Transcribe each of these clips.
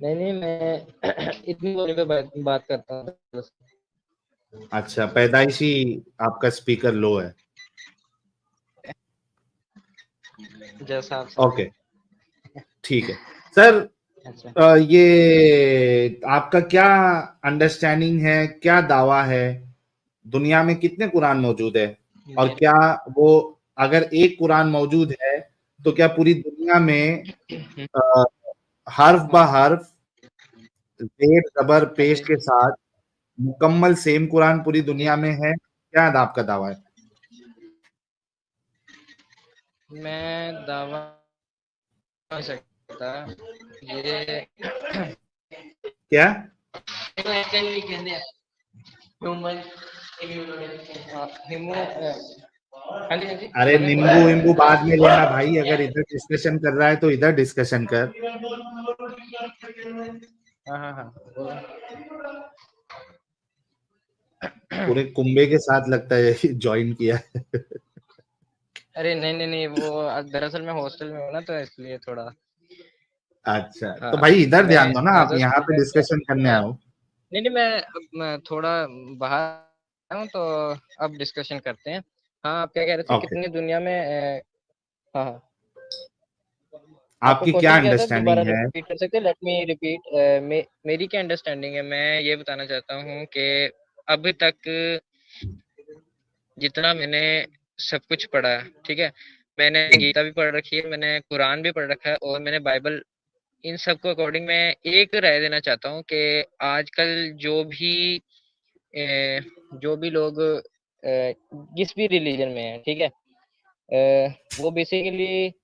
नहीं नहीं, मैं इतनी बोली पे बात करता हूँ बस। अच्छा, पैदाइशी आपका स्पीकर लो है। जैसा आप ओके, समझे। ठीक है सर। अच्छा। ये आपका क्या अंडरस्टैंडिंग है, क्या दावा है, दुनिया में कितने कुरान मौजूद है? और मेरे क्या वो, अगर एक कुरान मौजूद है तो क्या पूरी दुनिया में अ, हर्फ ब हर्फ, जेर जबर हाँ पेश जी। के साथ मुकम्मल सेम कुरान पूरी जी दुनिया में है? क्या आपका दावा है? मैं दावा नहीं सकता ये। क्या? हाँ जी हाँ जी, अरे बोले बोले। नींबू वींबू बाद में लेना भाई, अगर इधर डिस्कशन कर रहा है तो इधर डिस्कशन कर। हाँ हाँ हाँ, बोलो। पूरे कुंबे के साथ लगता है ज्वाइन किया है। अरे नहीं नहीं नहीं, वो दरअसल मैं हॉस्टल में हूँ ना, तो इसलिए थोड़ा। अच्छा, तो हाँ, भाई इधर मैं ध्यान दो ना, आप एज अ यहाँ पे स्टूडेंट। डिस्कशन करने आओ। नहीं नहीं, मैं थोड़ा बाहर हूँ, तो अब डिस्कशन करते हैं। हाँ, आप क्या कह रहे थे, ओके, कितनी दुनिया में हाँ हाँ, आपका आपकी क्या क्वेश्चन क्या था, दोबारा अंडरस्टैंडिंग है? रिपीट कर सकते हैं? Let me repeat. मेरी क्या अंडरस्टैंडिंग है, मैं ये बताना चाहता हूँ कि अभी तक जितना मैंने सब कुछ पढ़ा है, ठीक है, मैंने गीता भी पढ़ रखी है, मैंने कुरान भी पढ़ रखा है, और मैंने बाइबल। इन सब को अकॉर्डिंग मैं एक राय देना चाहता हूँ कि आजकल जो भी लोग जिस भी रिलीजन में है, ठीक है, वो बेसिकली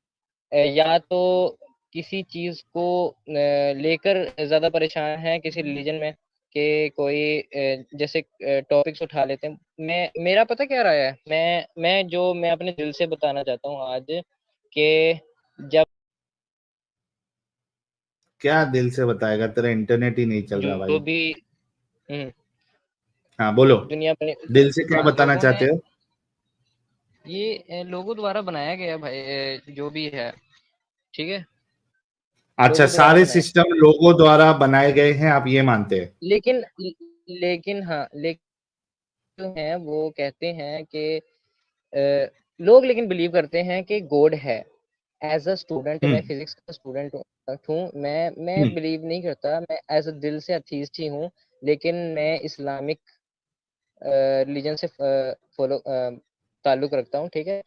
या तो किसी चीज को लेकर ज्यादा परेशान है किसी रिलीजन में, कि कोई जैसे टॉपिक्स उठा लेते हैं। मेरा पता क्या राय है, मैं अपने दिल से बताना चाहता हूँ आज, कि जब क्या दिल से बताएगा, तेरा इंटरनेट ही नहीं चल रहा जो भाई। भी हम्म, हाँ बोलो, दुनिया बने, दिल से क्या बताना लोगों ने चाहते हो? ये लोगों द्वारा बनाया गया भाई, जो भी है, ठीक है, अच्छा, लोगों द्वारा सारे बनाया। सिस्टम लोगों द्वारा बनाए गए हैं, आप ये मानते हैं? लेकिन लेकिन हाँ, लेकिन जो है वो कहते हैं कि लोग लेकिन बिलीव करते हैं कि गॉड है। एज अ स्टूडेंट, मैं हम्म। फिजिक्स का स्टूडेंट हूँ, मैं हम्म। बिलीव नहीं करता, मैं एज अ दिल से अथीस्ट ही हूँ। लेकिन मैं इस्लामिक रिलीजन से फॉलो ताल्लुक रखता हूँ, ठीक है।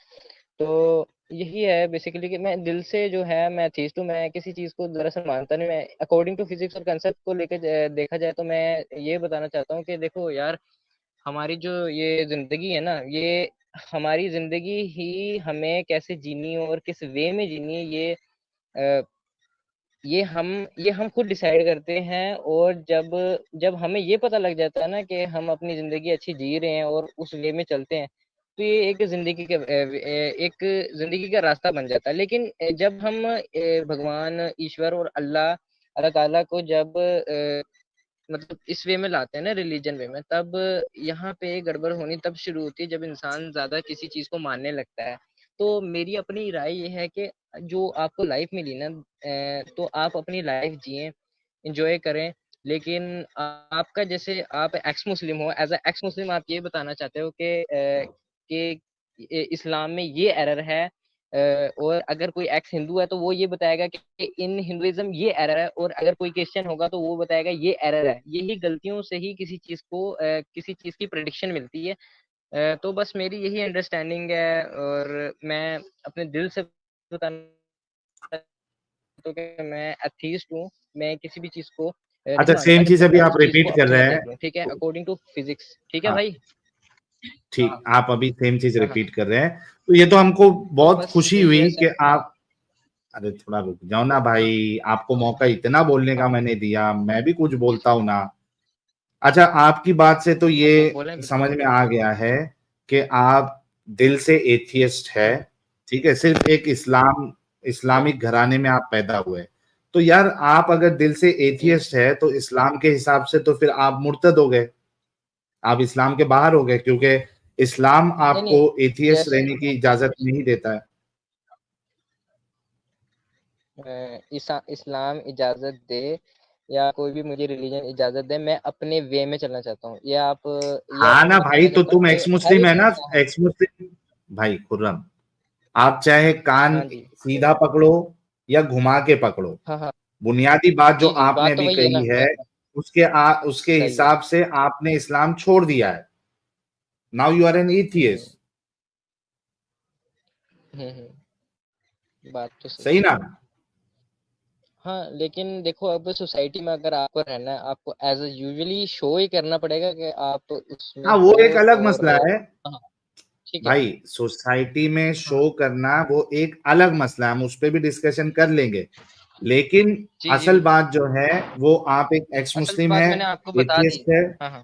तो यही है बेसिकली, कि मैं दिल से जो है मैं अथीस्ट हूँ, मैं किसी चीज को दरअसल मानता नहीं। मैं अकॉर्डिंग टू फिजिक्स और कंसेप्ट को लेकर देखा जाए, तो मैं ये बताना चाहता हूँ कि देखो यार, हमारी जो ये जिंदगी है ना, ये हमारी जिंदगी ही हमें कैसे जीनी है और किस वे में जीनी है, अ, ये हम ये हम खुद डिसाइड करते हैं। और जब जब हमें ये पता लग जाता है ना कि हम अपनी जिंदगी अच्छी जी रहे हैं और उस वे में चलते हैं, तो ये एक जिंदगी का रास्ता बन जाता है। लेकिन जब हम भगवान ईश्वर और अल्लाह अल्लाह ताला को जब मतलब इस वे में लाते हैं ना, रिलीजन वे में, तब यहाँ पे गड़बड़ होनी तब शुरू होती है, जब इंसान ज्यादा किसी चीज को मानने लगता है। तो मेरी अपनी राय ये है कि जो आपको लाइफ मिली ना, तो आप अपनी लाइफ जिए, इंजॉय करें। लेकिन आपका जैसे आप एक्स मुस्लिम हो, एज अ एक्स मुस्लिम आप ये बताना चाहते हो कि इस्लाम में ये एरर है, और अगर कोई एक्स हिंदू है तो वो ये बताएगा कि इन हिंदुइज्म ये एरर है, और अगर कोई क्रिश्चियन होगा तो वो बताएगा ये एरर है। यही गलतियों से ही किसी चीज की प्रेडिक्शन मिलती है। तो बस मेरी यही अंडरस्टैंडिंग है, और मैं अपने दिल से बताना तो कि मैं एथीस्ट हूँ। मैं किसी भी चीज को नहीं अच्छा, मानता सेम जब चीज तक अभी मैं आप उस चीज को रिपीट कर अपनी रहे आंख हैं। देख लूँ, ठीक है, अकॉर्डिंग टू फिजिक्स, ठीक है हाँ, भाई। ठीक, आप अभी सेम चीज हाँ हाँ, रिपीट कर रहे हैं, तो ये तो हमको तो बहुत बस खुशी यही है हुई सर। कि आप। अरे थोड़ा रुक जाओ ना भाई, आपको मौका इतना बोलने का हाँ मैंने दिया, मैं भी कुछ बोलता हूं ना। अच्छा, आपकी बात से तो हाँ, ये बोले बिल्कुल। समझ में आ गया है कि आप दिल से एथियस्ट है। ठीक है, सिर्फ एक हाँ इस्लामिक घराने में आप पैदा हुए। तो यार, आप अगर दिल से जी। एथियस्ट है तो इस्लाम के हिसाब से तो फिर आप मुर्तद हो गए, आप इस्लाम के बाहर हो गए, क्योंकि इस्लाम नहीं आपको नहीं, एथियस्ट जैसे रहने की इजाजत नहीं देता है। इस्लाम इजाजत दे, या कोई भी मुझे रिलीजन इजाजत दे, मैं अपने वे में चलना चाहता हूँ। ये हाँ आपको ना मैं भाई, कहना तो चाहता हूँ तुम कि एक्स हर मुस्लिम एक है ना, इंसान। एक्स मुस्लिम भाई खुर्रम, आप चाहे कान हाँ जी, सीधा पकड़ो या घुमा के पकड़ो, हाँ, हाँ। बुनियादी बात जो जी, जी, आपने बात तो अभी वही है कही ना। है, उसके सही है। हिसाब से आपने इस्लाम छोड़ दिया है। Now you are an hmm, hmm. Atheist. Hmm, hmm. बात तो सही सही है। ना? हाँ, लेकिन देखो अब सोसाइटी में अगर आपको रहना है, आपको एज़ अ यूजुअली शो ही करना पड़ेगा कि आप उसमें हाँ, वो हो। एक अलग और मसला है हाँ, ठीक है। भाई, सोसाइटी में हाँ। शो करना वो एक अलग मसला है, हम उस पर भी डिस्कशन कर लेंगे। लेकिन जी, जी, असल बिल्कुल। बात जो है, वो आप एक एक्स असल मुस्लिम बात है, मैंने आपको बता दी। एथियस्ट है। हाँ, हाँ।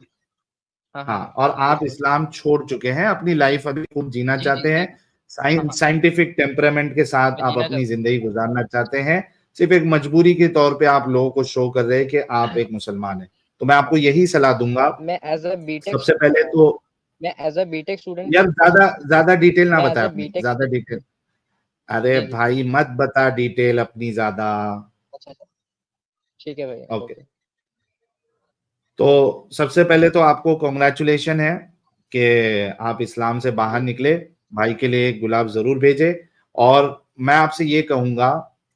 हाँ, हाँ, हाँ, हाँ। और आप बिल्कुल। इस्लाम छोड़ चुके हैं, अपनी लाइफ अभी खुद जीना जी, जी, चाहते हैं, जी। हाँ, हाँ। साइंटिफिक टेम्परामेंट के साथ मैं आप जीना अपनी चाहता जिंदगी गुजारना चाहते हैं। सिर्फ एक मजबूरी के तौर पे आप लोगों को शो कर रहे हैं कि आप एक मुसलमान हैं। तो मैं आपको यही सलाह दूंगा। मैं एज़ अ बीटेक सबसे पहले हाँ, तो मैं एज़ अ बीटेक स्टूडेंट। यार, ज्यादा ज्यादा डिटेल ना मैं एज़ बताए अ अपनी, बीटेक ज्यादा डिटेल। अरे जी, जी। भाई मत बता डिटेल अपनी ज्यादा। अच्छा, अच्छा। ठीक है भैया, ओके। ओके। तो सबसे पहले तो आपको कॉन्ग्रेचुलेशन है कि आप इस्लाम से बाहर जी, निकले। भाई के लिए एक गुलाब जरूर भेजे। और मैं आपसे ये कहूंगा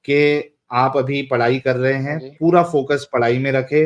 कि आप अभी पढ़ाई कर रहे हाँ हैं, जी। पूरा फोकस पढ़ाई में रखे,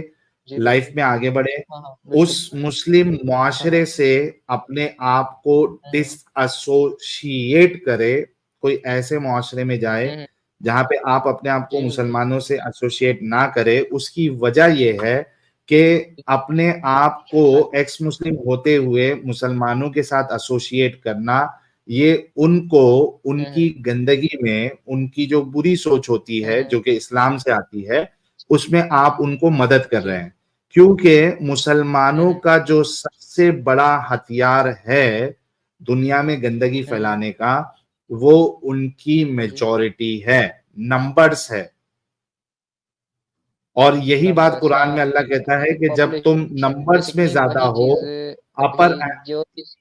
जी, लाइफ बिल्कुल। में आगे बढ़े। हाँ, हाँ, उस बिल्कुल। मुस्लिम हाँ, हाँ। मुआशरे से अपने आप को हुँ, हुँ। डिसएसोशिएट करे, कोई ऐसे मुआशरे में जाए हुँ, हुँ। जहां पे आप अपने आप को जी, बिल्कुल। मुसलमानों से एसोसिएट ना करे। उसकी वजह यह है कि अपने आप को हाँ जी। एक्स मुस्लिम होते हुए मुसलमानों के साथ एसोसिएट करना, ये उनको हुँ, हुँ। उनकी गंदगी में, उनकी जो बुरी सोच होती हुँ, है हुँ। जो कि इस्लाम से आती है, उसमें आप उनको मदद कर रहे जी। हैं। क्योंकि हुँ, मुसलमानों हुँ। का जो सबसे बड़ा हथियार है दुनिया में गंदगी हुँ, हुँ। फैलाने का, वो उनकी हाँ जी। मेजॉरिटी है, नंबर्स है। और यही बात नंबर्स, कुरान हाँ, में अल्लाह जी, जी। कहता है कि जब तुम पॉपुलेशन नंबर्स में बेसिकली ज्यादा वही हो, चीज़ अभी अपर, जो इस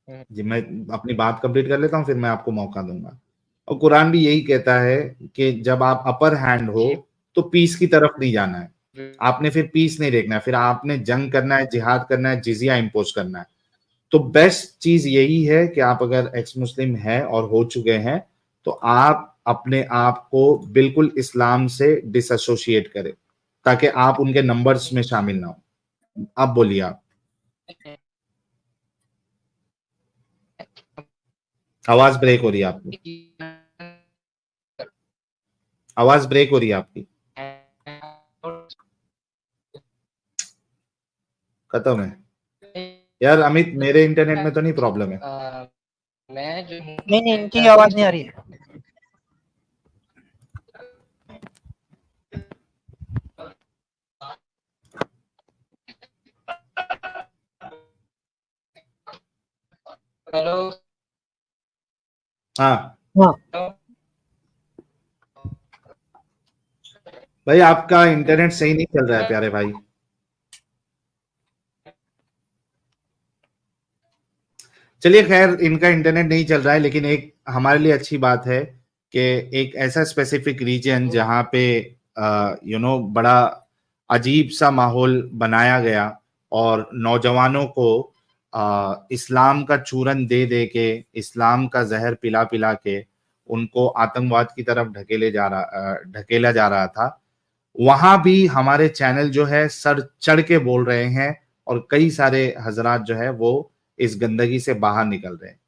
हुँ, हुँ। जी मैं अपनी बात कंप्लीट कर लेता हूँ, फिर मैं आपको मौका दूंगा। और कुरान भी यही कहता है कि जब आप अपर हैंड हो, जी, तो पीस की तरफ नहीं जाना है। बिल्कुल। आपने फिर पीस नहीं देखना है, फिर आपने जंग करना है, जिहाद करना है, जिजिया इम्पोज करना है। तो बेस्ट चीज यही है कि आप अगर एक्स मुस्लिम हैं और हो चुके हैं, तो आप अपने आप को बिल्कुल इस्लाम से डिसएसोसिएट करें, ताकि आप उनके नंबर्स में शामिल ना हो। अब बोलिए आप। आवाज ब्रेक हो रही है आपकी, आवाज ब्रेक हो रही है आपकी, खत्म है। यार अमित, मेरे इंटरनेट में तो नहीं प्रॉब्लम है? मैं जो हूँ नहीं नहीं, इनकी मेरा आवाज नहीं आ रही है। हेलो। हाँ हाँ, भाई, आपका इंटरनेट सही नहीं चल रहा है प्यारे भाई। चलिए खैर, इनका इंटरनेट नहीं चल रहा है, लेकिन एक हमारे लिए अच्छी बात है कि एक ऐसा स्पेसिफिक रीजन जहाँ पे बड़ा अजीब सा माहौल बनाया गया और नौजवानों को इस्लाम का चूरन दे दे के, इस्लाम का जहर पिला पिला के उनको आतंकवाद की तरफ ढकेला जा रहा था। वहां भी हमारे चैनल जो है सर चढ़ के बोल रहे हैं, और कई सारे हजरात जो है वो इस गंदगी से बाहर निकल रहे हैं।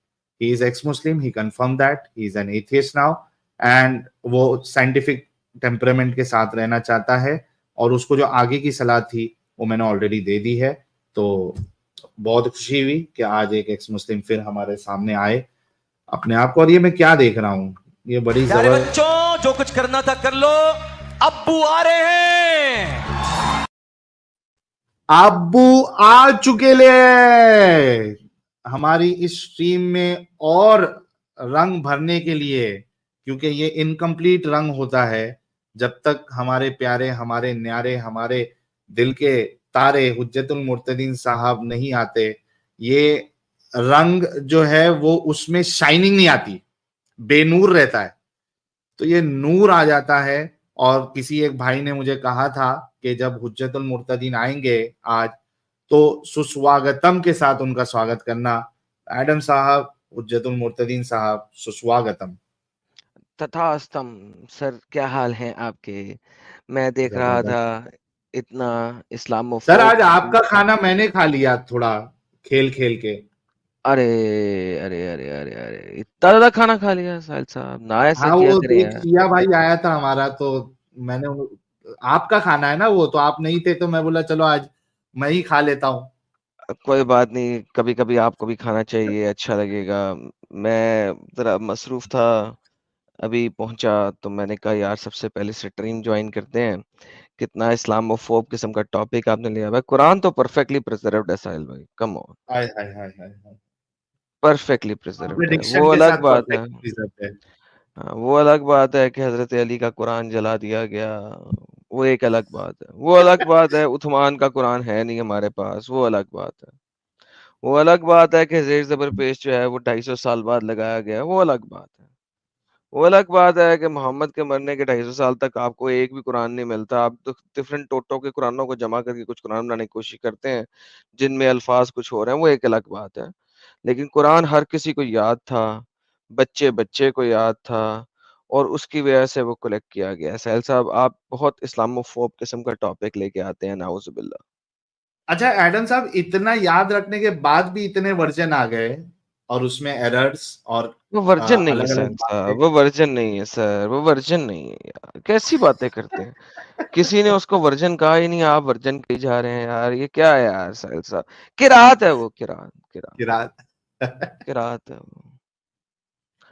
He is x Muslim, he confirm that he is an atheist now, and वो साइंटिफिक टेम्परामेंट के साथ रहना चाहता है। और उसको जो आगे की सलाह थी वो मैंने ऑलरेडी दे दी है। तो बहुत खुशी हुई कि आज एक एक्स मुस्लिम फिर हमारे सामने आए अपने आप को। और ये मैं क्या देख रहा हूँ, ये बड़ी प्यारे जबर बच्चों, जो कुछ करना था कर लो, अब्बू आ रहे हैं। अब्बू आ चुके ले हमारी इस स्ट्रीम में, और रंग भरने के लिए, क्योंकि ये इनकम्प्लीट रंग होता है जब तक हमारे प्यारे, हमारे न्यारे, हमारे दिल के तारे हुज्जतुल मुर्तदीन साहब नहीं आते। ये रंग जो है वो उसमें शाइनिंग नहीं आती, बेनूर रहता है। तो ये नूर आ जाता है। और किसी एक भाई ने मुझे कहा था कि जब हुज्जतुल मुर्तदीन आएंगे आज, तो सुस्वागतम के साथ उनका स्वागत करना। एडम साहब, हुज्जतुल मुर्तदीन साहब, सुस्वागतम। तथास्तम सर, क्या हाल है आपके? मैं देख रहा था जबरदस्त। इतना सर इस्लामोफोब। आज आपका खाना मैंने खा लिया थोड़ा खेल खेल के। अरे अरे अरे अरे अरे, इतना ज्यादा खाना खा लिया साहिल साहब, ना ऐसा हाँ, किया वो करें एक यार। शिया भाई आया था हमारा, तो मैंने आपका खाना है ना वो, तो आप नहीं थे, तो मैं बोला चलो आज मैं ही खा लेता हूँ। कोई बात नहीं, कभी कभी आपको भी खाना चाहिए, अच्छा लगेगा। मैं जरा मसरूफ था, अभी पहुंचा, तो मैंने कहा यार सबसे पहले स्ट्रीम ज्वाइन करते हैं। कितना इस्लामोफोब किस्म का टॉपिक आपने लिया भाई। कुरान तो परफेक्टली प्रिजर्व्ड है साहिल भाई, come on, hi hi hi hi hi. Perfectly preserved है, वो प्रेडिक्शन के अलग साथ बात है। परफेक्ट रिजल्ट है। हाँ, वो अलग बात है कि हजरत अली का कुरान जला दिया गया, वो एक अलग बात है। वो अलग बात है उस्मान का कुरान है नहीं हमारे पास, वो अलग बात है। वो अलग बात है कि जेर जबर पेश जो है वो 250 साल बाद लगाया गया, वो अलग बात है। वो अलग बात है कि मोहम्मद के मरने के 250 साल तक आपको एक भी कुरान नहीं मिलता। आप तो डिफरेंट टोटों के कुरानों को जमा करके कुछ कुरान बनाने की कोशिश करते हैं, जिनमें अल्फाज कुछ हो रहे हैं, वो एक अलग बात है। लेकिन कुरान हर किसी को याद था, बच्चे बच्चे को याद था, और उसकी वजह से वो कलेक्ट किया गया। सहल साहब, आप बहुत इस्लामोफोब किस्म का टॉपिक लेके आते हैं, नाउजुबिल्लाह। अच्छा एडम साहब, इतना याद रखने के बाद भी इतने वर्जन आ गए, और उसमें एरर्स और वो वर्जन नहीं है अलग अलग सहल बातें। साहब, वो वर्जन नहीं है सर, वो वर्जन नहीं है यार, कैसी बातें करते हैं। किसी ने उसको वर्जन कहा ही नहीं, आप वर्जन कही जा रहे हैं यार, ये क्या है यार सहल साहब। किरात है वो, किरात किरात किरात। किरात है वो,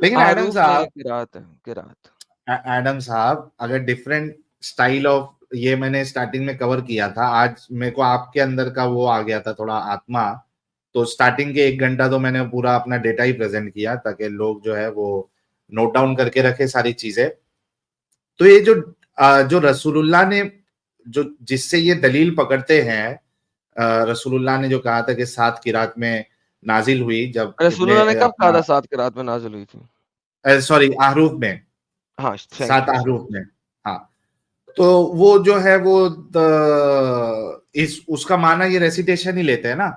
लेकिन एडम हरूफ नहीं है, साहब, किरात है, किरात। एडम साहब, अगर डिफरेंट स्टाइल ऑफ, ये मैंने स्टार्टिंग में कवर किया था, आज मेरे को आपके अंदर का वो आ गया था थोड़ा आत्मा। तो स्टार्टिंग के 1 घंटा तो मैंने पूरा अपना डेटा ही प्रेजेंट किया, ताकि लोग जो है वो नोट डाउन करके रखे सारी चीजें। तो ये जो जो रसूलुल्लाह ने, जो जिससे ये दलील पकड़ते हैं, रसूलुल्लाह ने जो कहा था कि 7 किरात में नाजिल हुई, जब इब्ने रसूलुल्लाह ने कब कहा अपना, था 7 की रात में नाजिल हुई थी? सॉरी, आहरूफ में, हाँ, थैंक 7 यू सर। आहरूफ में। हाँ, तो वो जो है वो इस उसका माना ये रेसिटेशन ही लेते हैं ना।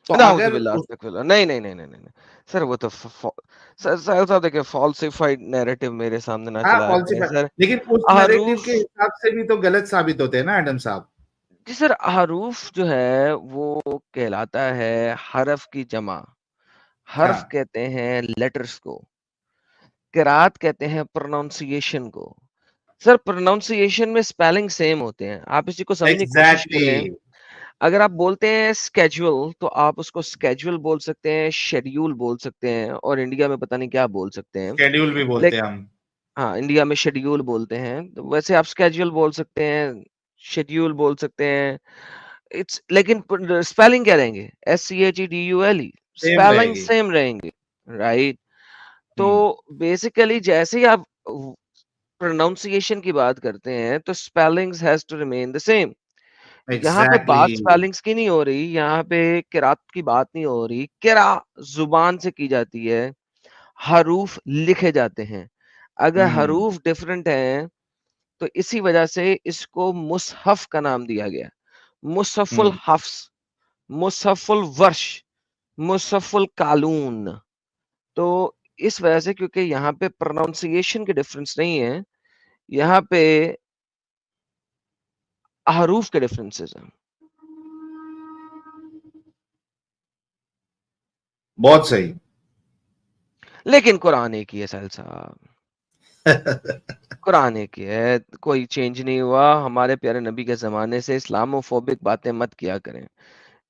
तो अगर नाउजुबिल्लाह, अस्तगफिरुल्लाह। नहीं नहीं नहीं नहीं नहीं नहीं। सर वो तो सर साहिल साहब देखिए, फॉल्सिफाइड नैरेटिव मेरे सामने ना हाँ, चलाया करें फॉल्सिफाई, सर। लेकिन उस नैरेटिव के हरूफ, हिसाब से भी तो गलत साबित होते हैं ना एडम साहब। जी सर, हरूफ जो है वो कहलाता है हरफ की जमा। हर्फ हाँ, कहते हैं लेटर्स को, किरात कहते हैं प्रोनाउंसिएशन को। सर प्रोनाउंसिएशन में स्पेलिंग सेम होते हैं, आप इसी को समझने की कोशिश एग्जैक्टली। करें। अगर आप बोलते हैं स्केड्यूल, तो आप उसको स्केड्यूल बोल सकते हैं, शेड्यूल बोल सकते हैं, और इंडिया में पता नहीं क्या बोल सकते हैं। शेड्यूल भी बोलते हैं लेकिन हम। हाँ, इंडिया में शेड्यूल बोलते हैं, तो वैसे आप स्केड्यूल बोल सकते हैं, शेड्यूल बोल सकते हैं। इट्स लेकिन स्पेलिंग क्या रहेंगे? SCHEDULE, सेम स्पेलिंग रहेगी। सेम रहेंगे, राइट? तो हम्म। बेसिकली जैसे ही आप प्रोनाउंसिएशन की बात करते हैं, तो spellings has to remain the same. यहाँ पे एग्जैक्टली। बात स्पेलिंग्स की नहीं हो रही, यहाँ पे किरात की बात नहीं हो रही। किरा जुबान से की जाती है, हरूफ लिखे जाते हैं। अगर हम्म। हरूफ डिफरेंट हैं, तो इसी वजह से इसको मुसहफ का नाम दिया गया। मुसहफुल हम्म। हफ्स, मुसहफुल वर्ष, मुसहफुल कालून। तो इस वजह से, क्योंकि यहाँ पे प्रोनाउंसिएशन के डिफरेंस नहीं है, यहाँ पे हरूफ के डिफरेंसेस हैं। बहुत सही। लेकिन कुरान एक ही है साहिल साहब, कुरान एक ही है, कोई चेंज नहीं हुआ। हमारे प्यारे नबी के जमाने से इस्लामोफोबिक बातें मत किया करें।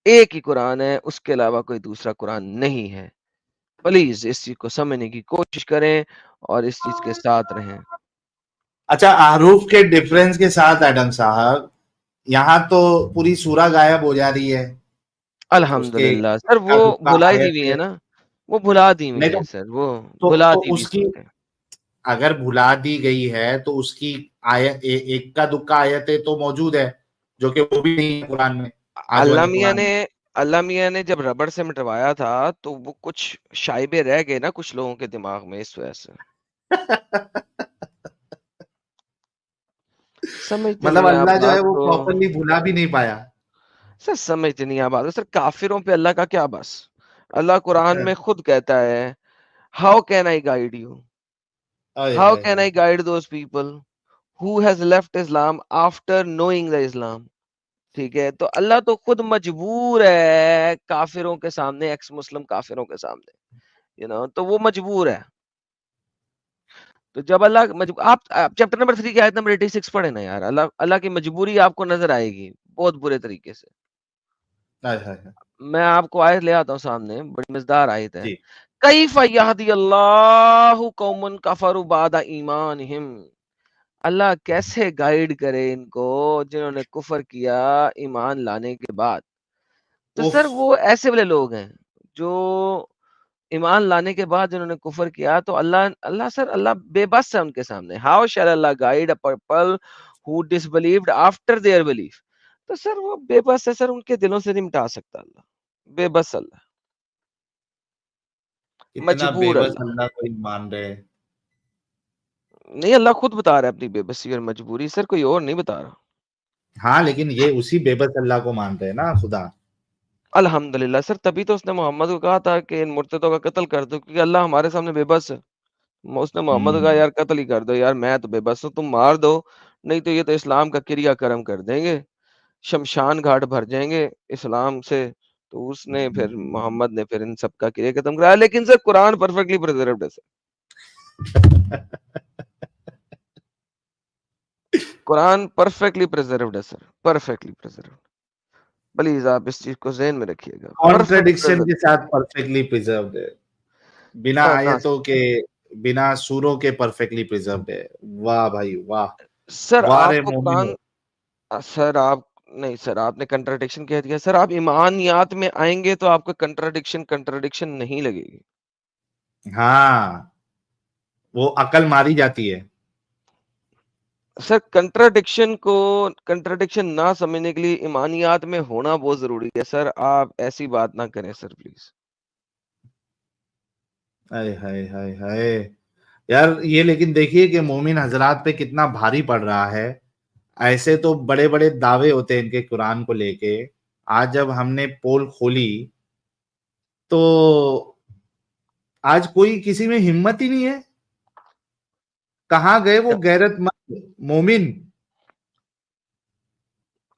एक ही कुरान है, उसके अलावा कोई दूसरा कुरान नहीं है। प्लीज इस चीज को समझने की कोशिश करें और इस चीज के साथ रहें। अच्छा, आरूफ के डिफरेंस के साथ एडम साहब, यहाँ तो पूरी सूरा गायब हो जा रही है। उसके अल्हम्दुलिल्लाह सर, वो रुका भुला दी आयत हुई है। है ना, वो भुला दी हुई नहीं है तो, सर, वो भुला दी हुई उसकी, सूरतें। अगर भुला दी गई है तो उसकी आयत, एक का दुक्का आयतें तो मौजूद है, जो कि वो भी नहीं है कुरान में, आज अल्लाह वाले मियाँ कुरान ने में। अल्लाह मियाँ ने जब रबड़ से मिटवाया था, तो वो कुछ शाइबे रह गए ना कुछ लोगों के दिमाग में, इस वजह से। समझते मतलब नहीं आप अल्लाह जो है बात वो को। प्रॉपरली भुला भी नहीं पाया। सर समझते नहीं आप बात को। सर काफिरों पे अल्लाह का क्या बस। अल्लाह कुरान में खुद कहता है, how can I guide you, I how I can I. I guide those people who has left Islam after knowing the Islam. ठीक है, तो अल्लाह तो खुद मजबूर है काफिरों के सामने, एक्स मुस्लिम काफिरों के सामने, तो वो मजबूर है। तो जब अल्लाह आप चैप्टर नंबर 3 की आयत नंबर 86 पढ़े ना यार, अल्लाह अल्लाह की मजबूरी आपको नजर आएगी बहुत बुरे तरीके से। आए हाय हाय। मैं आपको आयत ले आता हूँ सामने, बड़ी मजेदार आयत है। जी। कैफ यहदी अल्लाहु कौमन कफरू बादा ईमानिहिम। अल्लाह कैसे गाइड करे इनको जिन्होंने कुफर किया ईमान लाने के बाद। तो उफ। सर वो ऐसे वाले लोग हैं जो ईमान लाने के बाद जिन्होंने कुफर किया, तो अल्लाह अल्लाह सर अल्लाह बेबस है उनके सामने। How shall Allah guide a people who disbelieved after their belief. तो सर वो बेबस है सर, उनके दिलों से नहीं मिटा सकता अल्लाह। बेबस अल्लाह, इतना मजबूर बेबस अल्लाह। अल्लाह को ही मान रहे हैं। नहीं, अल्लाह खुद बता रहा है अपनी बेबसी और मजबूरी सर, कोई और नहीं बता रहा। हाँ लेकिन ये उसी बेबस अल्लाह को मान रहे हैं ना खुदा। अल्हम्दुलिल्लाह सर, तभी तो उसने मोहम्मद को कहा था कि इन मुर्तदों का कत्ल कर दो, क्योंकि अल्लाह हमारे सामने बेबस है। उसने मोहम्मद को कहा हम्म। यार कत्ल ही कर दो यार, मैं तो बेबस हूँ, तुम मार दो, नहीं तो ये तो इस्लाम का क्रियाकर्म कर देंगे, शमशान घाट भर जाएंगे इस्लाम से। तो उसने फिर मोहम्मद ने फिर इन सब का क्रिया खत्म कराया। लेकिन सर कुरान परफेक्टली प्रिजर्व्ड है सर, कुरान परफेक्टली प्रिजर्व्ड है सर, परफेक्टली प्रिजर्व्ड। प्लीज आप इस चीज को ज़हन में रखिएगा, परफेक्ट कॉन्ट्रडिक्शन के प्रिजर्व्ड। साथ परफेक्टली प्रिजर्व्ड है, बिना सर ना आयतों के, बिना सूरों के परफेक्टली प्रिजर्व्ड है। वाह भाई वाह। सर वाह रे आपको मोमिनो। कुरान, सर आप नहीं सर, आपने कंट्राडिक्शन कह दिया सर। आप ईमानियात में आएंगे तो आपको कंट्राडिक्शन कंट्राडिक्शन नहीं लगेगी। हाँ वो अकल मारी जाती है। सर कंट्राडिक्शन को कंट्राडिक्शन ना समझने के लिए ईमानियात में होना बहुत जरूरी है सर। आप ऐसी बात ना करें सर प्लीज। हाय हाय हाय हाय। यार ये लेकिन देखिए कि मोमिन हजरात पे कितना भारी पड़ रहा है। ऐसे तो बड़े बड़े दावे होते हैं इनके कुरान को लेके। आज जब हमने पोल खोली तो आज कोई किसी में हिम्मत ही नहीं है। कहाँ गए वो गैरतमंद मोमिन।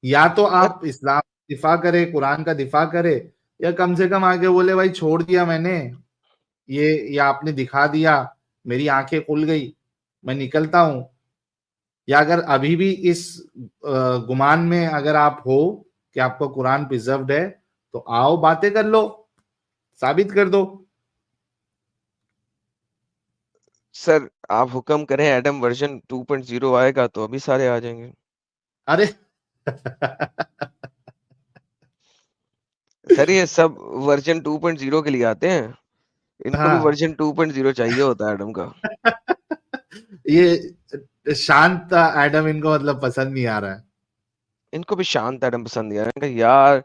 या तो सर आप इस्लाम का दिफा करे, कुरान का दिफा करे, या कम से कम आगे बोले भाई छोड़ दिया मैंने ये आपने दिखा दिया, मेरी आंखें खुल गई, मैं निकलता हूं। या अगर अभी भी इस गुमान में अगर आप हो कि आपको कुरान प्रिजर्व्ड है तो आओ बातें कर लो, साबित कर दो। सर आप हुक्म करें, एडम वर्जन 2.0 आएगा तो अभी सारे आ जाएंगे। अरे सर ये सब वर्जन 2.0 के लिए आते हैं, इनको भी हाँ वर्जन 2.0 चाहिए होता है एडम का। ये शांत एडम इनको मतलब पसंद नहीं आ रहा है। इनको भी शांत एडम पसंद नहीं आया यार।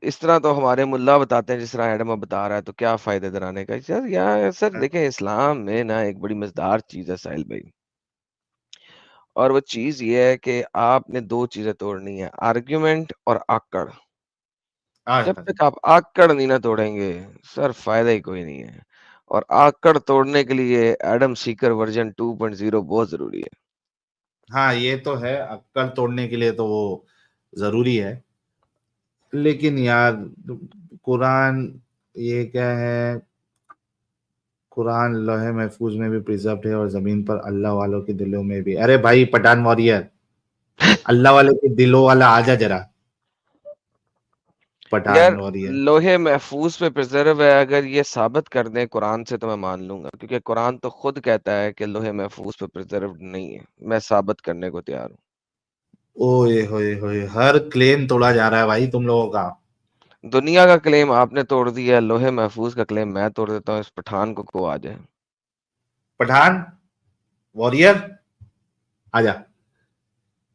इस तरह तो हमारे मुल्ला बताते हैं जिस तरह एडम अब बता रहा है, तो क्या फायदा इधर आने का। सर यार सर देखें, इस्लाम में ना एक बड़ी मजेदार चीज है साहिल भाई, और वो चीज ये है कि आपने दो चीजें तोड़नी है, आर्ग्यूमेंट और आकड़। आज जब तक आप आकड़ नहीं ना तोड़ेंगे सर, फायदा ही कोई नहीं है। और आकड़ तोड़ने के लिए एडम सीकर वर्जन 2.0 बहुत जरूरी है। हाँ ये तो है, अक्कड़ तोड़ने के लिए तो वो जरूरी है। लेकिन यार कुरान, ये क्या है, कुरान लौहे महफूज में भी प्रिजर्व्ड है और जमीन पर अल्लाह वालों के दिलों में भी। अरे भाई पठान वॉरियर, अल्लाह वाले के दिलों वाला आजा जरा, पठान यार वॉरियर। लोहे महफूज पे प्रिजर्व है, अगर ये साबित कर दें कुरान से तो मैं मान लूंगा, क्योंकि कुरान तो खुद कहता है कि लोहे महफूज पे प्रिजर्व नहीं है। मैं साबित करने को तैयार हूँ। ओए होए होए, हर क्लेम तोड़ा जा रहा है भाई तुम लोगों का। दुनिया का क्लेम आपने तोड़ दिया, लोहे महफूज का क्लेम मैं तोड़ देता हूँ। इस पठान को आ जाए। पठान वॉरियर आजा।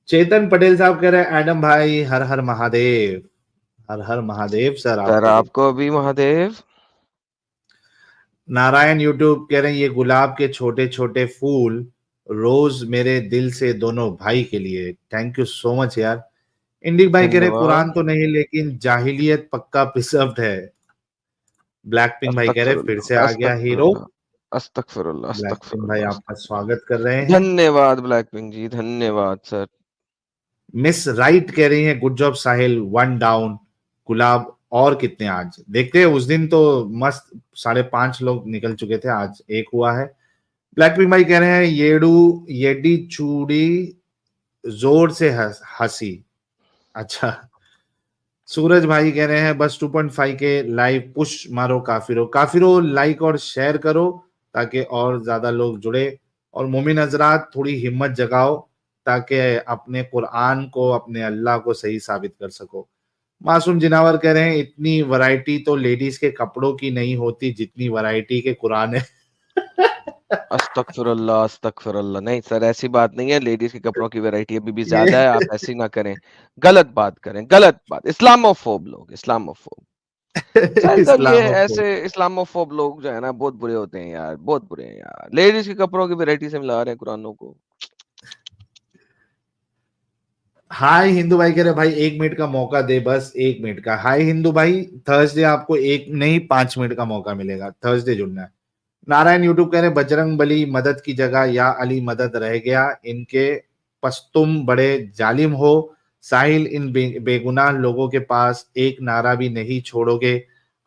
चेतन पटेल साहब कह रहे हैं एडम भाई हर हर महादेव। हर हर महादेव सर सर आपको भी। आपको भी महादेव। नारायण यूट्यूब कह रहे हैं ये गुलाब के छोटे छोटे फूल रोज मेरे दिल से दोनों भाई के लिए। थैंक यू सो मच यार। इंडिक भाई कह रहे कुरान धन्यवाद। तो नहीं लेकिन जाहिलियत पक्का प्रिजर्व्ड है। ब्लैक पिंक भाई कह रहे फिर से अस्तगफिरुल्लाह, आ गया हीरो। अस्तगफिरुल्लाह, अस्तगफिरुल्लाह, ब्लैक पिंक भाई अस्तगफिरुल्लाह, आपका अस्तगफिरुल्लाह। स्वागत कर रहे हैं। धन्यवाद ब्लैक पिंक जी, धन्यवाद सर। मिस राइट कह रही हैं गुड जॉब साहिल, 1 डाउन। गुलाब और कितने आज देखते हैं। उस दिन तो मस्त 5.5 लोग निकल चुके थे, आज 1 हुआ है। ब्लैक पिंक भाई कह रहे हैं येडी चूड़ी जोर से हंसी। अच्छा। सूरज भाई कह रहे हैं बस 2.5 के लाइव पुश मारो काफिरो लाइक और शेयर करो ताकि और ज्यादा लोग जुड़े। और मोमिन हजरात थोड़ी हिम्मत जगाओ ताकि अपने कुरान को, अपने अल्लाह को सही साबित कर सको। मासूम जिनावर कह रहे हैं इतनी वैरायटी तो लेडीज के कपड़ों की नहीं होती जितनी वैरायटी के कुरान है। अस्तगफिरुल्लाह, अस्तगफिरुल्लाह। नहीं सर, ऐसी बात नहीं है, लेडीज के कपड़ों की वैरायटी अभी भी ज्यादा है, आप ऐसी ना करें, गलत बात करें, गलत बात। इस्लामोफोब लोग, इस्लामोफोब। साहिल साहब, ये इस्लामोफोब। ऐसे इस्लामोफोब लोग जो है ना, बहुत बुरे होते हैं यार, बहुत बुरे हैं यार। लेडीज के कपड़ों की वैरायटी से मिला रहे हैं कुरानों को। हाय हिंदू भाई कह रहे भाई 1 मिनट का मौका दे, बस 1 मिनट का। हाय हिंदू भाई, थर्सडे आपको 1 नहीं 5 मिनट का मौका मिलेगा, थर्सडे जुड़ना है। नारायण यूट्यूब कह रहे बजरंग बली मदद की जगह या अली मदद रह गया, इनके पस्तुम बड़े जालिम हो। साहिल इन बेगुनाह लोगों के पास एक नारा भी नहीं छोड़ोगे,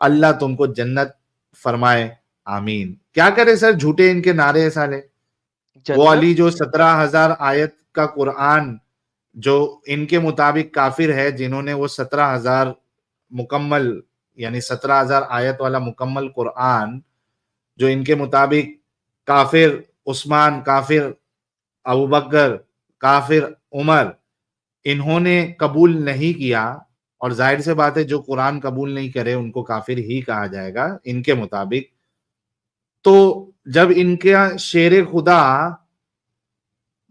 अल्लाह तुमको जन्नत फरमाए, आमीन। क्या करे सर, झूठे इनके नारे साले। वो जन्नत। अली जो 17,000 आयत का कुरान जो इनके मुताबिक काफिर है, जिन्होंने वो 17,000 मुकम्मल यानी 17,000 आयत वाला मुकम्मल कुरान जो इनके मुताबिक काफिर उस्मान, काफिर अबू बकर, काफिर उमर, इन्होंने कबूल नहीं किया। और जाहिर से बात है जो कुरान कबूल नहीं करे उनको काफिर ही कहा जाएगा इनके मुताबिक। तो जब इनका शेर खुदा,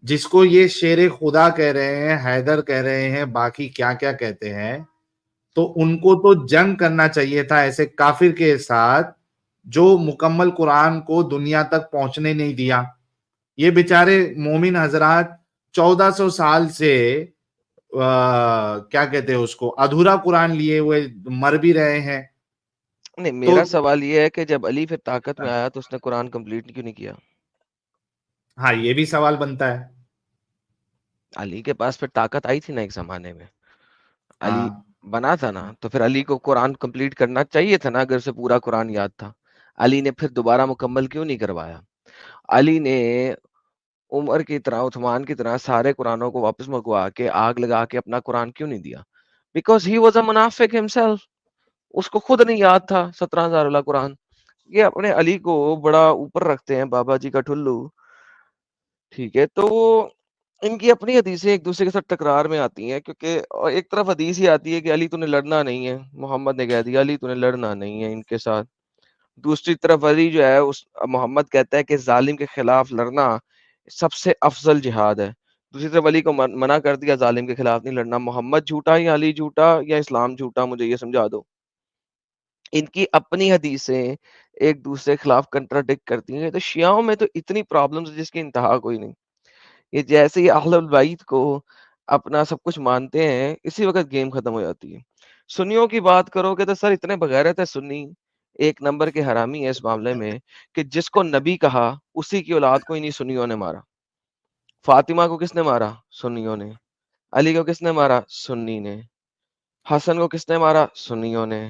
जिसको ये शेर खुदा कह रहे हैं, हैदर कह रहे हैं, बाकी क्या क्या कहते हैं, तो उनको तो जंग करना चाहिए था ऐसे काफिर के साथ जो मुकम्मल कुरान को दुनिया तक पहुंचने नहीं दिया। ये बेचारे मोमिन हजरात 1400 साल से क्या कहते हैं उसको, अधूरा कुरान लिए हुए मर भी रहे हैं। नहीं, तो मेरा सवाल ये है कि जब अली फिर ताकत में आया तो उसने कुरान कंप्लीट क्यों नहीं किया? हाँ, ये भी सवाल बनता है। अली के पास फिर ताकत आई थी ना एक जमाने में, अली हाँ, बना था ना, तो फिर अली को कुरान कंप्लीट करना चाहिए था ना, अगर उसे पूरा कुरान याद था। अली ने फिर दोबारा मुकम्मल क्यों नहीं करवाया? अली ने उमर की तरह, उस्मान की तरह सारे कुरानों को वापस मंगवा के आग लगा के अपना कुरान क्यों नहीं दिया? बिकॉज ही वॉज अ मुनाफिक हिमसेल्फ। उसको खुद नहीं याद था 17,000 वाला कुरान। ये अपने अली को बड़ा ऊपर रखते हैं, बाबा जी का ठुल्लू। ठीक है, तो वो इनकी अपनी हदीसें एक दूसरे के साथ टकरार में आती हैं, क्योंकि और एक तरफ हदीस ही आती है कि अली तूने लड़ना नहीं है, मोहम्मद ने कह दिया अली तूने लड़ना नहीं है इनके साथ। दूसरी तरफ अली जो है, उस मोहम्मद कहता है कि जालिम के खिलाफ लड़ना सबसे अफजल जिहाद है। दूसरी तरफ अली को मना कर दिया जालिम के खिलाफ नहीं लड़ना। मोहम्मद झूठा या अली झूठा या इस्लाम झूठा, मुझे ये समझा दो। इनकी अपनी हदीसें एक दूसरे के खिलाफ कंट्राडिक्ट करती हैं। तो शियाओं में तो इतनी प्रॉब्लम्स जिसकी इंतहा कोई नहीं। ये जैसे ही अहलुल बैत को अपना सब कुछ मानते हैं, इसी वक्त गेम खत्म हो जाती है। सुन्नियों की बात करोगे तो सर इतने बगैरत है सुन्नी, एक नंबर के हरामी है इस मामले में, कि जिसको नबी कहा उसी की औलाद को इन्हीं सुन्नियों ने मारा। फातिमा को किसने मारा? सुन्नियों ने। अली को किसने मारा? सुन्नी ने। हसन को किसने मारा? सुन्नियों ने।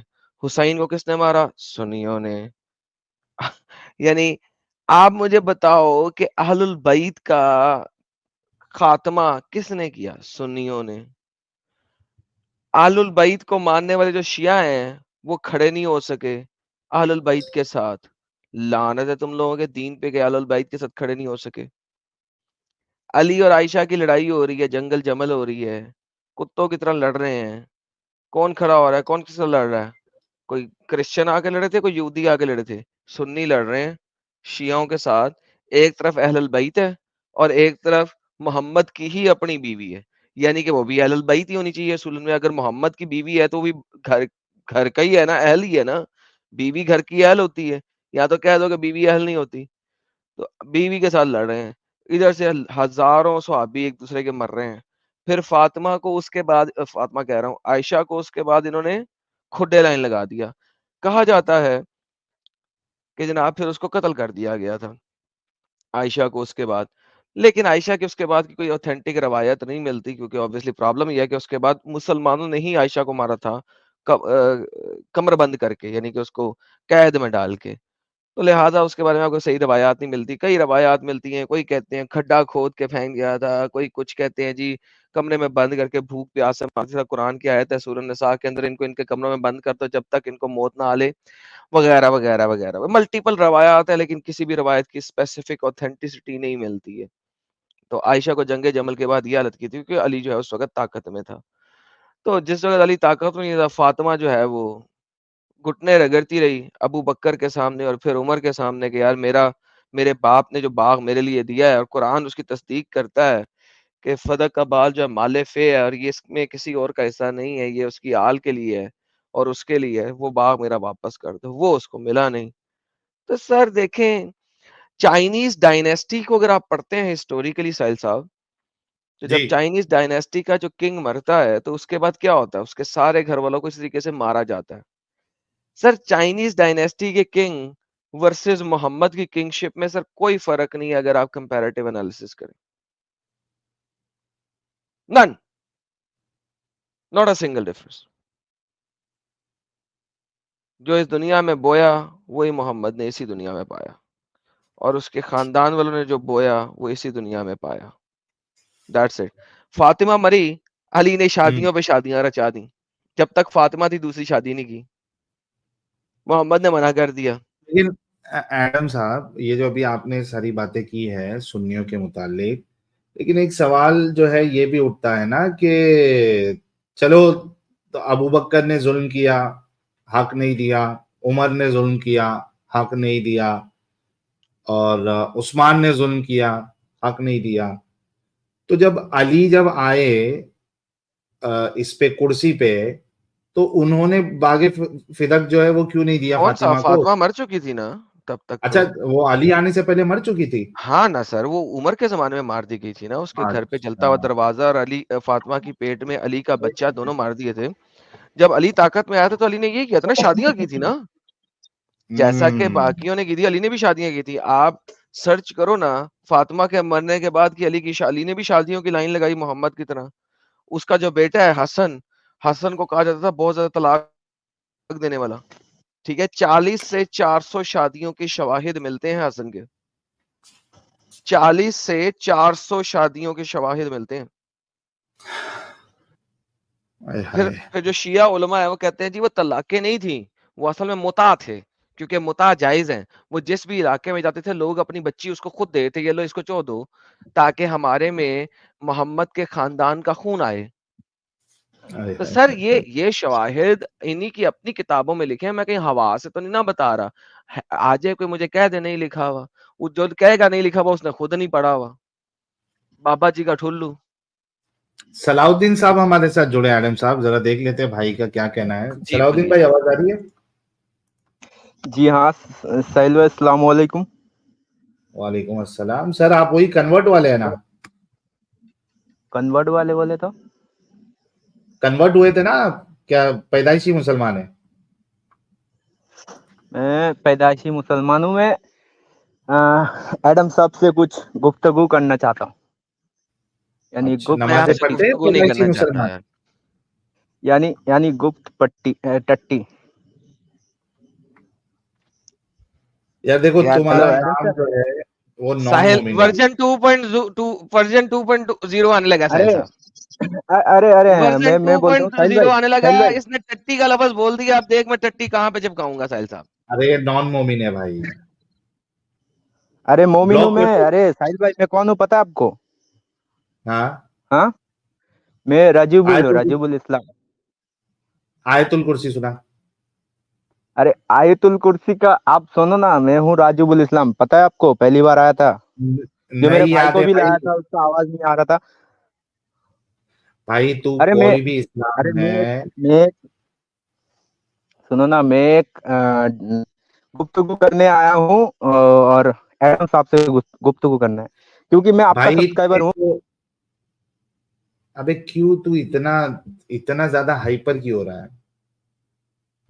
हुसैन को किसने मारा? सुन्नियों ने। यानी आप मुझे बताओ कि अहलुल बैत का खात्मा किसने किया? सुन्नियों ने। अहलुल बैत को मानने वाले जो शिया हैं, वो खड़े नहीं हो सके अहलुल बैत के साथ। लानत है तुम लोगों के दीन पे कि अहलुल बैत के साथ खड़े नहीं हो सके। अली और आयशा की लड़ाई हो रही है, जंगल जमल हो रही है, कुत्तों की तरह लड़ रहे हैं। कौन खड़ा हो रहा है? कौन किससे लड़ रहा है? कोई क्रिश्चियन आके लड़े थे, कोई यहूदी आके लड़े थे? सुन्नी लड़ रहे हैं शियाओं के साथ। एक तरफ अहलुल बैत है और एक तरफ मोहम्मद की ही अपनी बीवी है, यानी कि वो भी अहलुल बैत ही होनी चाहिए असूल में। अगर मोहम्मद की बीवी है तो वो भी घर घर का ही है ना, अहल ही है ना। बीवी घर की अहल होती है, या तो कह दो कि बीवी अहल नहीं होती। तो बीवी के साथ लड़ रहे हैं। इधर से हजारों सहाबी एक दूसरे के मर रहे हैं। फिर फातिमा को उसके बाद, फातिमा कह रहा हूँ, आयशा को उसके बाद इन्होंने खुड्डे लाइन लगा दिया। कहा जाता है कि जनाब फिर उसको कत्ल कर दिया गया था, आयशा को उसके बाद। लेकिन आयशा के उसके बाद की कोई ऑथेंटिक रवायत नहीं मिलती, क्योंकि ऑब्वियसली प्रॉब्लम ये है कि उसके बाद मुसलमानों ने ही आयशा को मारा था, कमरबंद करके, यानी कि उसको कैद में डाल के। तो लिहाजा उसके बारे में आपको सही रवायात नहीं मिलती। कई रवायात मिलती हैं, कोई कहते हैं खड्डा खोद के फेंक दिया था, कोई कुछ कहते हैं जी कमरे में बंद करके भूख प्यास से मारते था। कुरान की आयत है सूरह निसा के अंदर, इनको इनके कमरों में बंद कर दो जब तक इनको मौत ना आ ले, वगैरह वगैरह वगैरह। मल्टीपल रवायात है, लेकिन किसी भी रवायत की स्पेसिफिक ऑथेंटिसिटी नहीं मिलती है। तो आयशा को जंगे जमल के बाद ये हालत की थी, क्योंकि अली जो है उस वक्त ताकत में था। तो जिस वक्त अली ताकत में नहीं था, फातिमा जो है वो घुटने रगड़ती रही अबू बकर के सामने और फिर उमर के सामने कि यार मेरे बाप ने जो बाग मेरे लिए दिया है, और कुरान उसकी तस्दीक करता है कि फदक का बाल जो माले फे है, और ये इसमें किसी और का हिस्सा नहीं है, ये उसकी आल के लिए है और उसके लिए है, वो बाग मेरा वापस कर दो। वो उसको मिला नहीं। तो सर देखें, चाइनीज डायनेस्टी को अगर आप पढ़ते हैं हिस्टोरिकली साहिल साहब, तो जी जब चाइनीज डायनेस्टी का जो किंग मरता है तो उसके बाद क्या होता है, उसके सारे घर वालों को इस तरीके से मारा जाता है। सर चाइनीज डायनेस्टी के किंग वर्सेस मोहम्मद की किंगशिप में सर कोई फर्क नहीं है अगर आप कंपैरेटिव एनालिसिस करें। None, not a single difference. जो इस दुनिया में बोया वही मोहम्मद ने इसी दुनिया में पाया, और उसके खानदान वालों ने जो बोया वो इसी दुनिया में पाया। That's it. फातिमा मरी, अली ने शादियों पे शादियां रचा दी। जब तक फातिमा थी दूसरी शादी नहीं की, मोहम्मद ने मना कर दिया। लेकिन एडम साहब, ये जो अभी आपने सारी बातें की है सुन्नियों के मुतालिक, लेकिन एक सवाल जो है ये भी उठता है ना कि चलो, तो अबू बकर ने जुल्म किया, हक नहीं दिया, उमर ने जुल्म किया, हक नहीं दिया, और उस्मान ने जुल्म किया, हक नहीं दिया। तो जब अली जब आए इस पे कुर्सी पे, तो उन्होंने बागे फिदक जो है वो क्यों नहीं दिया कौन सा? फातिमा को? फातिमा मर चुकी थी ना तब तक अच्छा, तो। वो अली आने से पहले मर चुकी थी। हाँ ना सर, वो उमर के जमाने में मार दी गई थी ना, उसके घर पे जलता हुआ अच्छा। दरवाजा और अली फातिमा की पेट में अली का बच्चा, दोनों मार दिए थे। जब अली ताकत में आया था तो अली ने ये किया था ना, शादियां की थी ना, जैसा कि हम्म। बाकियों ने की थी, अली ने भी शादियां की थी। आप सर्च करो ना फातिमा के मरने के बाद की अली ने भी शादियों की लाइन लगाई मोहम्मद की तरह। उसका जो बेटा है हसन, हसन को कहा जाता था बहुत ज्यादा तलाक देने वाला। ठीक है, 40 से 400 शादियों के शवाहिद मिलते हैं हसन के। 40 से 400 शादियों के शवाहिद मिलते हैं। हाय हाय। फिर जो शिया उलमा है वो कहते हैं जी वो तलाक़ें नहीं थी, वो असल में मुता थे, क्योंकि मुता जायज है। वो जिस भी इलाके में जाते थे लोग अपनी बच्ची उसको खुद देते थे, ये लो इसको चो दो, ताकि हमारे में मोहम्मद के खानदान का खून आए। हाय तो हाय सर हाय हाय। ये शवाहिद इन्हीं की अपनी किताबों में लिखे हैं, मैं कहीं हवा से तो नहीं ना बता रहा। आज कोई मुझे कह दे नहीं लिखा हुआ, वो जो कहेगा नहीं लिखा हुआ उसने खुद नहीं पढ़ा हुआ, बाबा जी का ठुल्लू। सलाउद्दीन साहब हमारे साथ जुड़े। एडम साहब, जरा देख लेते हैं भाई का क्या कहना है। जी सलाउद्दीन प्लीज। भाई, आवाज आ रही है? जी हाँ, साहिल भाई, अस्सलाम वालेकुम। वालेकुम अस्सलाम। सर, आप वही कन्वर्ट वाले हैं ना? कन्वर्ट वाले बोले तो? कन्वर्ट हुए थे ना आप? क्या पैदाइशी मुसलमान है? मैं पैदाइशी मुसलमान हूँ। मैं एडम साहब से कुछ गुफ्तगू करना चाहता हूँ, यानी अच्छा, गुप्त मैं नमाजें आपसे पढ़ते हैं गुफ्तगू नहीं पैदाइशी करना चाहता मुसलमान? यार। यानी गुप्त पट्टी टट्टी। यार देखो, यार हेलो तुम्हारा एडम नाम सर। जो है वो नॉन साहिल मोमिन है। वर्जन 2.0 आने लगा साहिल अरे साहब। अरे वर्जन मैं बोलता हूँ साहिल 2.0 भाई, आने लगा। साहिल भाई। इसने टट्टी का लफ्ज बोल दिया, अब देख मैं टट्टी कहाँ पे चिपकाऊंगा साहिल साहब। अरे ये नॉन मोमिन है भाई। अरे मोमिन हूँ ब्लॉक मैं। कर दो। अरे साहिल भाई, मैं कौन हूँ पता है आपको? हाँ। हाँ, मैं आयतुल राजीबुल इस्लाम। आयतुल कुर्सी सुना? अरे आयतुल कुर्सी का आप सुनो ना, मैं हूँ राजीबुल इस्लाम, पता है आपको? पहली बार आया था, जो मेरे नहीं भाई याद को है भी भाई। लाया था, उसका आवाज नहीं आ रहा था। भाई तू अरे मैं कोई भी इस्लाम अरे है। मैं सुनो ना, मैं एक गुफ्तगू करने आया हूँ, और एडम साहब से गुफ्तगू करना है। क्योंकि मैं आपका भाई सब्सक्राइबर हूँ। तो अबे क्यों तू इतना इतना ज्यादा हाइपर क्यों हो रहा है?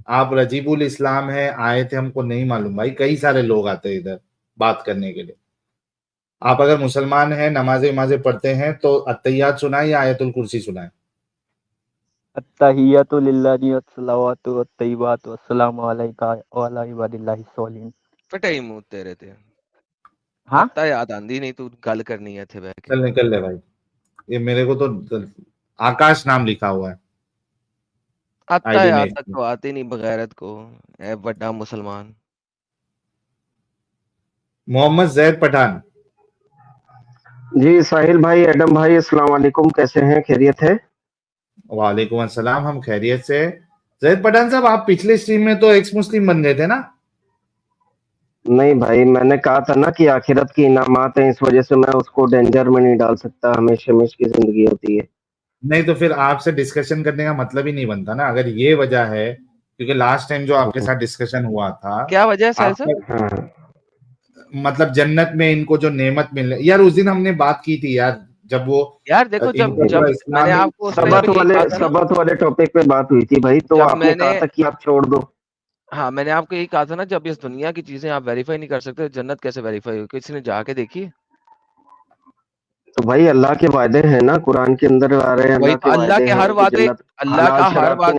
आप रजीबुल इस्लाम है, आए थे, हमको नहीं मालूम भाई, कई सारे लोग आते हैं इधर बात करने के लिए। आप अगर मुसलमान हैं, नमाजें वमाजें पढ़ते हैं तो अत्तहियात सुनाए या आयतुल कुर्सी सुनाए? अत्तहियतु लिल्लाहि वस्सलावातु वत्तय्यिबातु वस्सलामु अलैका व अला इबादिल्लाहि सॉलिहीन। फटे ही मुंह तेरे ते हाँ पता याद आंदी नहीं तू गल करनी है थे बैठ के। चल निकल ले भाई, ये मेरे को तो आकाश नाम लिखा हुआ है आता आईडी है में आता इसमें। तो आती नहीं बगैरत को ए बड़ा मुसलमान। मोहम्मद जैद पठान। जी साहिल भाई, एडम भाई, अस्सलाम वालेकुम, कैसे हैं? खैरियत है? वालेकुम अस्सलाम, हम खैरियत से। जैद पठान साहब, आप पिछले स्ट्रीम में तो एक्स मुस्लिम बन गए थे ना? नहीं भाई, मैंने कहा था ना कि आखिरत की इनामात है, इस वजह से मैं उसको डेंजर में नहीं डाल सकता, हमेशा की जिंदगी होती है। नहीं तो फिर आपसे डिस्कशन करने का मतलब ही नहीं बनता ना, अगर ये वजह है। क्योंकि लास्ट टाइम जो आपके साथ डिस्कशन हुआ था, क्या वजह है साहिल साहब? आपका हाँ मतलब जन्नत में इनको जो नेमत मिलने, यार उस दिन हमने बात की थी यार, जब वो यार देखो जब इनको जब पूरा मैंने इस्लामी आपको उस टाइम पे यही कहा था ना, सबत वाले टॉपिक पे बात हुई थी भाई, तो जब आपने मैंने कहा था कि आप छोड़ दो। हाँ मैंने आपको यही कहा था ना, जब इस दुनिया की चीजें आप वेरीफाई नहीं कर सकते तो जन्नत कैसे वेरीफाई होगी? किसी ने जाके देखी? तो भाई अल्लाह के वादे हैं ना, कुरान के अंदर आ रहे हैं, वही अल्लाह तो के अल्लाह वादे के हैं हर कि वादे, जन्नत अल्लाह हलाल का हर शराब की वादे